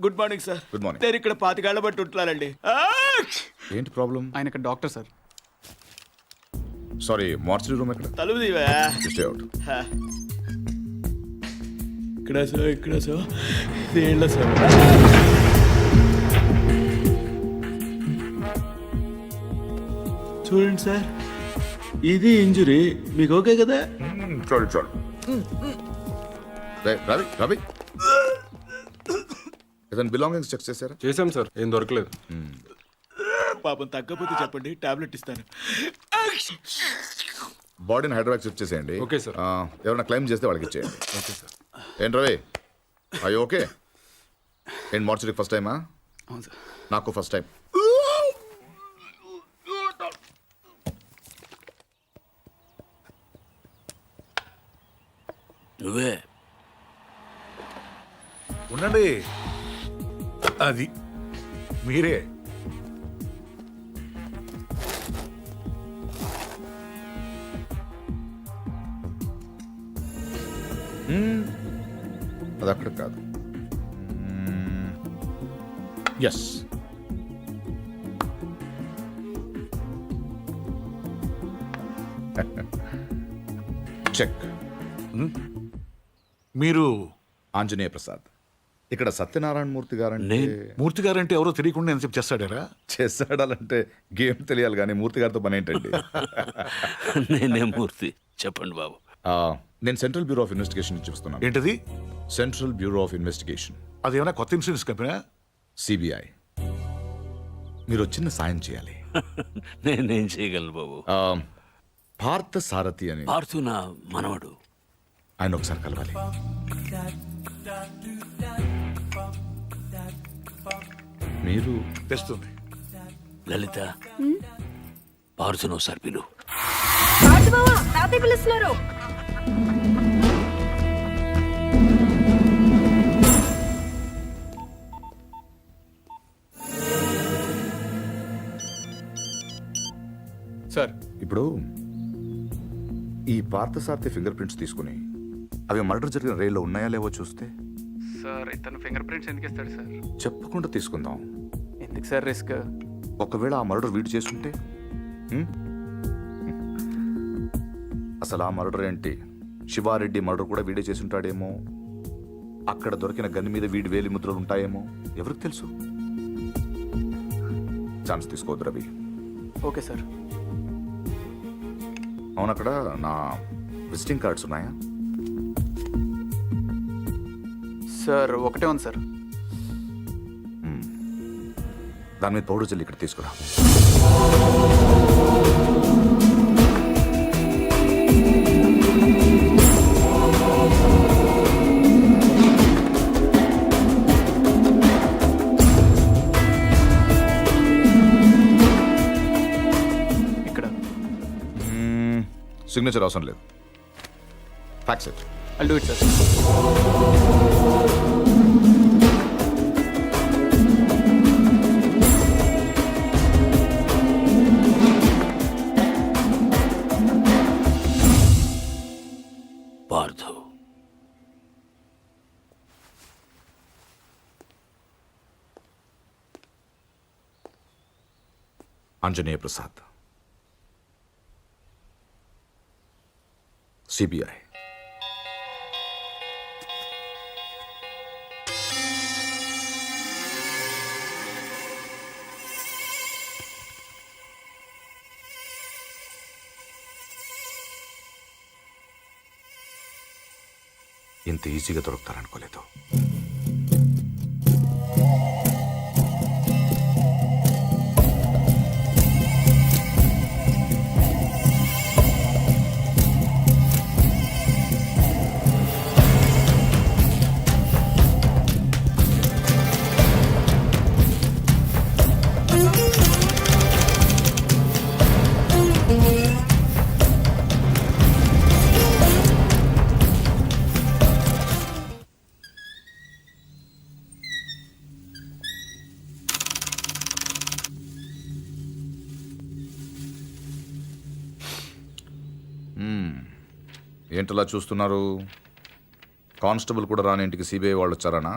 Good morning sir. Good morning. నేను ఇక్కడ 25 ఏళ్ల బట్టి ఉంటున్నానండి. ఏంటి ప్రాబ్లం? ఆయన ఇక్కడ doctor sir. Sorry, mortuary room ఎక్కడ? తలుపు తీవా. Stay out. ఇక్కడ సార్ దేళ్ళ సార్. చూడండి సార్, ఇది ఇంజురీ. మీకు ఓకే కదా? చాలు చాలు. రవి రవి, ఏదైనా బిలాంగింగ్స్ చెక్ చేశారా? చేశాం సార్, ఏం దొరకలేదు. పాపం తగ్గపోతే చెప్పండి, టాబ్లెట్ ఇస్తాను. బాడీని హైదరాబాద్ షిఫ్ట్ చేసేయండి. Okay sir. ఎవరైనా క్లెయిమ్ చేస్తే వాళ్ళకి ఇచ్చేయండి. Okay sir. ఏంటి రవి, అయ్యో ఓకే. ఏంటి మార్చరీకి ఫస్ట్ టైమా? అవును సార్. నాకు ఫస్ట్ టైం. నువ్వే ఉండండి, అది మీరే. అది అక్కడ కాదు. Yes, check. మీరు ఆంజనేయ ప్రసాద్. ఇక్కడ సత్యనారాయణ మూర్తి గారంటే మూర్తి గారంటే ఎవరో తెలియకుండా నేను చెప్పి చేస్తాడారా? చేస్తాడాలంటే గేమ్ తెలియాలి, కానీ మూర్తి గారితో పని ఏంటండి? నేనే మూర్తి, చెప్పండి బాబు. నేను సెంట్రల్ బ్యూరో ఆఫ్ ఇన్వెస్టిగేషన్ నుంచి వస్తున్నాను. ఏంటది? సెంట్రల్ బ్యూరో ఆఫ్ ఇన్వెస్టిగేషన్, అదేమైనా కొత్త ఇన్సూరెన్స్ కంపెనీ? సిబిఐ. మీరు చిన్న సాయం చేయాలి. నేనేం చేయగలను బాబు? పార్థ సారథి అని పార్థు నా మనవడు. ఆయన ఒకసారి కలవాలి. మీరు తెస్తుంది. లలిత, పార్థును ఒకసారి పిలు. తాతయ్య పిలుస్తున్నారు. సార్, ఇప్పుడు ఈ పార్థసారథి ఫింగర్ ప్రింట్స్ తీసుకుని అవి మర్డర్ జరిగిన రైల్లో ఉన్నాయా లేవో చూస్తే. సార్ ఇతను ఫింగర్ ప్రింట్స్ ఎందుకు ఇస్తాడు సార్? చెప్పకుండా తీసుకుందాం. ఎందుకు సార్ రిస్క్? ఒకవేళ ఆ మర్డర్ వీడు చేసుంటే? అసలు ఆ మర్డర్ ఏంటి, శివారెడ్డి మర్డర్ కూడా వీడే చేసుంటాడేమో. అక్కడ దొరికిన గన్ మీద వీడి వేలి ముద్రలు ఉంటాయేమో, ఎవరికి తెలుసు. ఛాన్స్ తీసుకోవద్దు రవి. Okay sir. అవును, అక్కడ నా విజిటింగ్ కార్డ్స్ ఉన్నాయా? సార్ ఒకటే ఉంది సార్. దాని మీద పౌడర్ జల్లి ఇక్కడ తీసుకురా. ఇక్కడ సిగ్నేచర్ అవసరం లేదు. Fax it. I'll do it, sir. Parthu, Anjaneya Prasad, CBI. ఇంత ఈజీగా దొరుకుతారనుకోలేదు. ఏంటలా చూస్తున్నారు? కానిస్టేబుల్ కూడా రాని ఇంటికి సిబిఐ వాళ్ళు వచ్చారనా?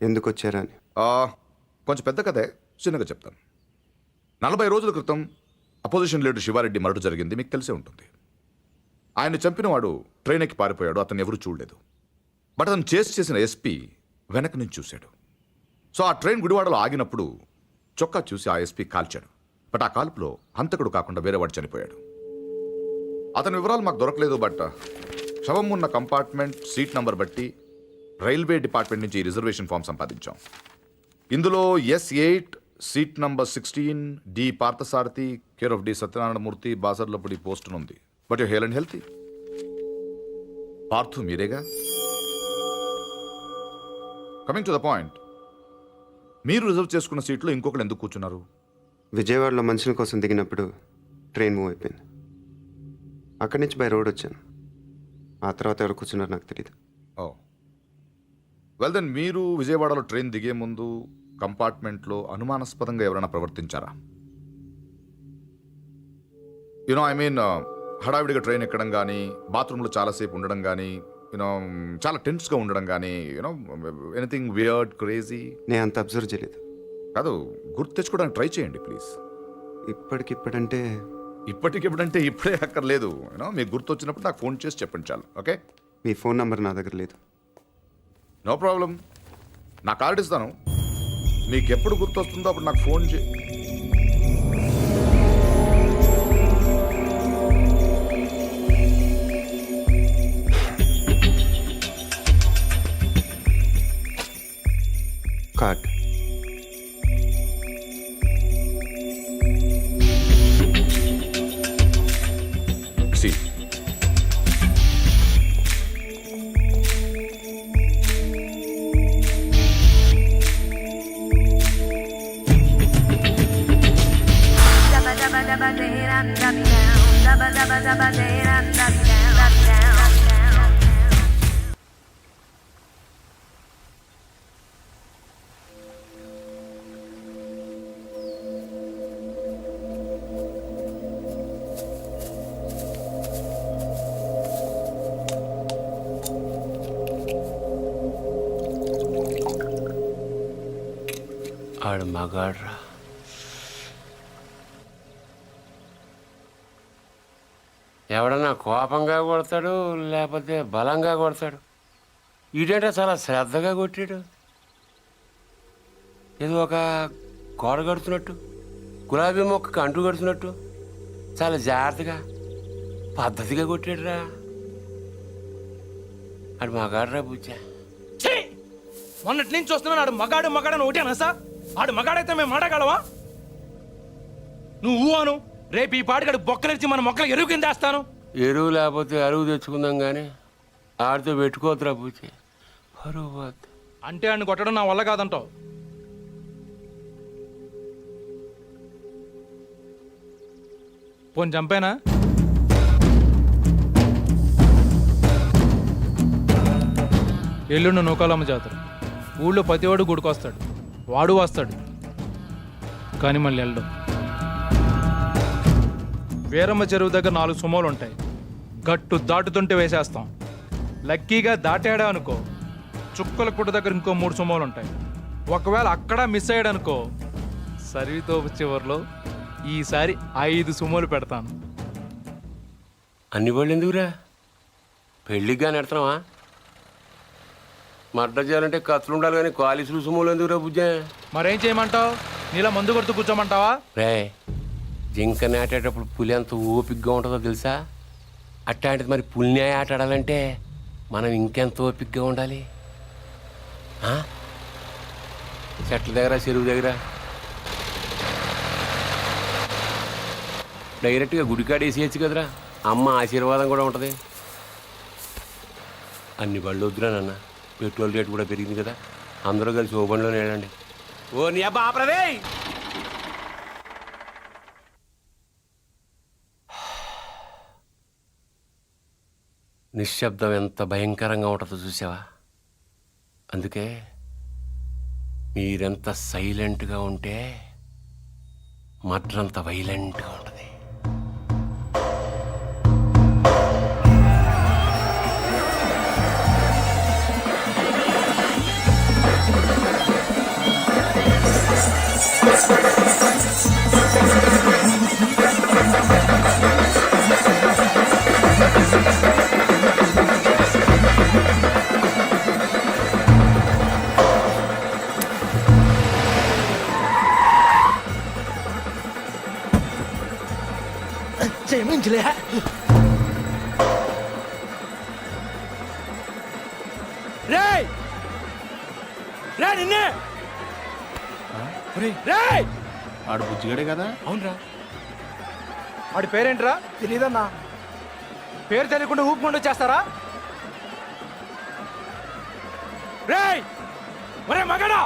ఎందుకు వచ్చారని. కొంచెం పెద్ద కథే, చిన్నగా చెప్తాను. 40 రోజుల క్రితం అపోజిషన్ లీడర్ శివారెడ్డి మరణం జరిగింది, మీకు తెలిసే ఉంటుంది. ఆయన చంపినవాడు ట్రైన్ ఎక్కి పారిపోయాడు, అతను ఎవరు చూడలేదు. బట్ అతను చేసిన ఎస్పీ వెనక నుంచి చూశాడు. సో ఆ ట్రైన్ గుడివాడలో ఆగినప్పుడు చొక్కా చూసి ఆ ఎస్పీ కాల్చాడు. బట్ ఆ కాల్పులో హంతకుడు కాకుండా వేరేవాడు చనిపోయాడు. అతని వివరాలు మాకు దొరకలేదు. బట్ శవం ఉన్న కంపార్ట్మెంట్ సీట్ నంబర్ బట్టి రైల్వే డిపార్ట్మెంట్ నుంచి రిజర్వేషన్ ఫామ్ సంపాదించాం. ఇందులో S8 seat number 16 D Parthasarathi care of D Satyanarayanamurthy Basarlapudi post ఉంది. But you hale and healthy. Parthu మీరేగా. కమింగ్ టు ద పాయింట్, మీరు రిజర్వ్ చేసుకున్న సీట్లో ఇంకొకరు ఎందుకు కూర్చున్నారు? విజయవాడలో మనుషుల కోసం దిగినప్పుడు ట్రైన్ మూవ్ అయిపోయింది. అక్కడి నుంచి బై రోడ్ వచ్చాను. ఆ తర్వాత ఎవరు కూర్చున్నారు నాకు తెలియదు. ఓ వెల్ దెన్, మీరు విజయవాడలో ట్రైన్ దిగే ముందు కంపార్ట్మెంట్లో అనుమానాస్పదంగా ఎవరైనా ప్రవర్తించారా? యునో ఐ మీన్ హడావిడిగా ట్రైన్ ఎక్కడం కానీ, బాత్రూంలో చాలాసేపు ఉండడం కానీ, యూనో చాలా టెన్స్గా ఉండడం కానీ, యూనో ఎనీథింగ్ వియర్డ్ క్రేజీ? నేను అంత అబ్జర్వ్ చేయలేదు. కాదు, గుర్తు తెచ్చుకోవడానికి ట్రై చేయండి ప్లీజ్. ఇప్పటికిప్పుడంటే ఇప్పటికిప్పుడంటే ఇప్పుడే అక్కర్లేదు. యూనో మీకు గుర్తు వచ్చినప్పుడు నాకు ఫోన్ చేసి చెప్పండి చాలు. ఓకే? మీ ఫోన్ నంబర్ నా దగ్గర లేదు. నో ప్రాబ్లం, నా కార్డు ఇస్తాను. మీకు ఎప్పుడు గుర్తు వస్తుందో అప్పుడు నాకు ఫోన్ చే. కార్డ్. సి ఆడు మగాడ్రా. ఎవడన్నా కోపంగా కొడతాడు, లేకపోతే బలంగా కొడతాడు. ఈడేంటే చాలా శ్రద్ధగా కొట్టాడు. ఏదో ఒక గోడ కడుతున్నట్టు, గులాబీ మొక్కకు అంటు కడుతున్నట్టు చాలా జాగ్రత్తగా పద్ధతిగా కొట్టాడురా. ఆడు మగాడ్రా బుజ్జా. మొన్నటి నుంచి చూస్తున్నాను. ఆడు మగాడు మగాడని ఒకటేనా సార్? ఆడు మగాడైతే మేము మాటగలవా? నువ్వు అను, రేపు ఈ పాటికాడు బొక్కలిచ్చి మన మొక్కలు ఎరువు కింద వేస్తాను. ఎరువు లేకపోతే అరువు తెచ్చుకుందాం కానీ ఆడితో పెట్టుకోవద్దురా బుజ్జి, పరువు పోద్ది. అంటే ఆడిని కొట్టడం నా వల్ల కాదంటావు? పోని చంపేనా? ఎల్లుండి నూకాలమ్మ జాతర. ఊళ్ళో ప్రతివాడు గుడికొస్తాడు, వాడు వస్తాడు, కానీ మళ్ళీ వెళ్ళడం. వీరమ్మ చెరువు దగ్గర 4 సుమోలు ఉంటాయి. గట్టు దాటుతుంటే వేసేస్తాం. లక్కీగా దాటాడా అనుకో, చుక్కల పుట్ట దగ్గర ఇంకో 3 సుమోలు ఉంటాయి. ఒకవేళ అక్కడ మిస్ అయ్యాడు అనుకో, సరితో చివరిలో ఈసారి 5 సుమోలు పెడతాను. అన్ని బళ్ళు ఎందుకురా? పెళ్ళికి కానీ ఎడతావా? మర్డర్ చేయాలంటే కత్తులు ఉండాలి కానీ కాలిసులు సుమోలు ఎందుకురా బుజ్జా? మరేం చేయమంటావు? నీలా మందు కొడుతూ కూర్చోమంటావా? రే, జింక నాటేటప్పుడు పులి ఎంత ఓపికగా ఉంటుందో తెలుసా? అట్లాంటిది మరి పులిని ఆట ఆడాలంటే మనం ఇంకెంత ఓపికగా ఉండాలి. చెట్ల దగ్గర, చెరువు దగ్గర డైరెక్ట్గా గుడికాడ వేసేయచ్చు కదరా, అమ్మ ఆశీర్వాదం కూడా ఉంటుంది. అన్ని బళ్ళు వద్దురా నాన్న, పెట్రోల్ రేటు కూడా పెరిగింది కదా, అందరూ కలిసి ఓ బండిలోనే వెళ్ళండి. ఓ నీ అబ్బా ఆపరదే. నిశ్శబ్దం ఎంత భయంకరంగా ఉంటుందో చూసావా? అందుకే మీరెంత సైలెంట్గా ఉంటే మర్డర్ అంత వైలెంట్గా ఉంటుంది. రేయ్ రే నిన్నే రేయ్ ఆడు బుజ్జిగాడే కదా. అవునరా వాడి పేరేంట్రా? తెలీదన్నా. పేరు తెలియకుండా ఊపుకుంటూ వచ్చేస్తారా? రేయ్ ఒరే మగడా,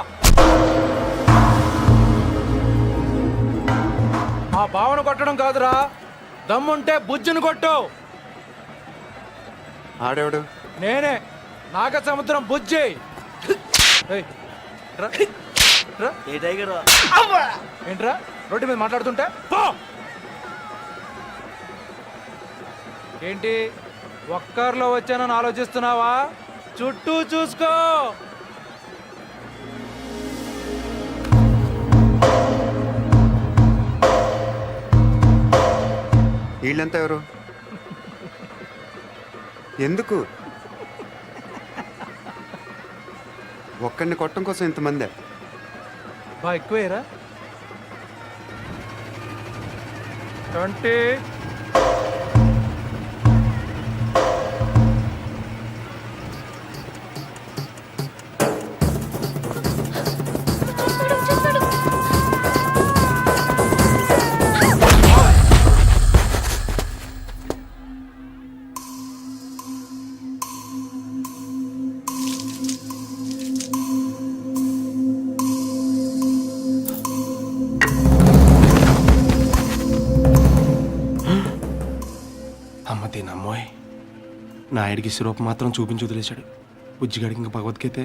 ఆ బావను కొట్టడం కాదురా, దమ్ముంటే బుజ్జును కొట్టు. ఆడేవాడు? నేనే, నాగ సముద్రం బుజ్జి. ఏయ్, రా, రా. ఏంట్రా రోడ్డు మీద మాట్లాడుతుంటే పో. ఏంటి ఒక్కర్లో వచ్చానని ఆలోచిస్తున్నావా? చుట్టూ చూసుకో. వీళ్ళంతా ఎవరు? ఎందుకు ఒక్కడిని కొట్టడం కోసం ఇంతమంది? బా ఎక్కువేరా. 20. అమ్మ తినమ్మోయ్, నాయుడికి సిరూపం మాత్రం చూపించి వదిలేశాడు. బుజ్జిగాడికి ఇంకా భగవద్గీతే.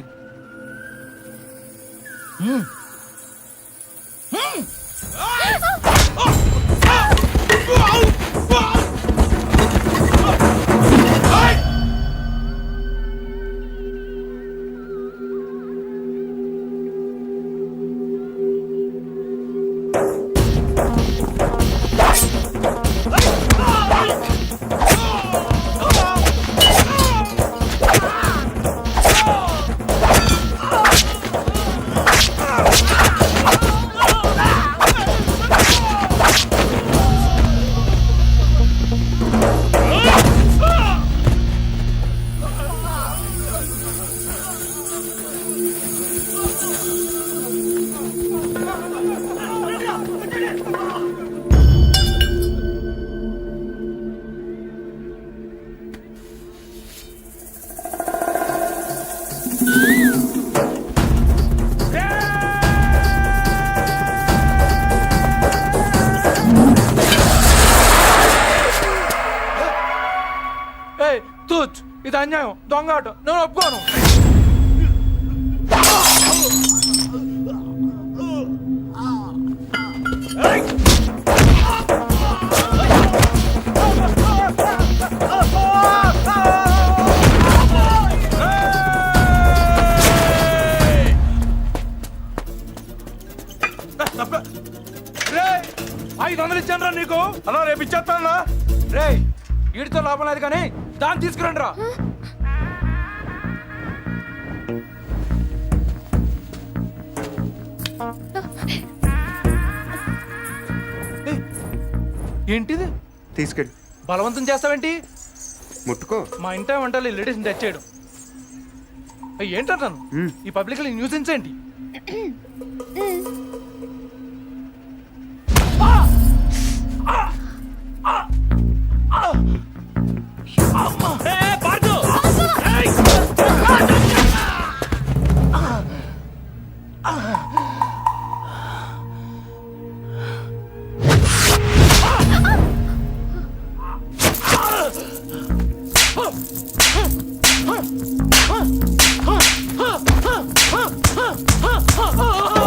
ఏయ్ తూచ్, ఇది అన్యాయం, దొంగ ఆట, నేను ఒప్పుకోను. రేయ్, 500 ఇచ్చాను రా నీకు. అలా రేపు ఇచ్చేస్తాను. రే వీడితో లాభం లేదు కానీ దాన్ని తీసుకురండి రా. ఏయ్, ఏంటిది? తీసుకెళ్ళి బలవంతం చేస్తావేంటి? ముట్టుకో. మా ఇంట వంటలు లేడీస్ని టచ్ చేయడం. ఏయ్, ఏంటంటాను ఈ పబ్లిక్ న్యూసెన్స్ ఏంటి? Oh!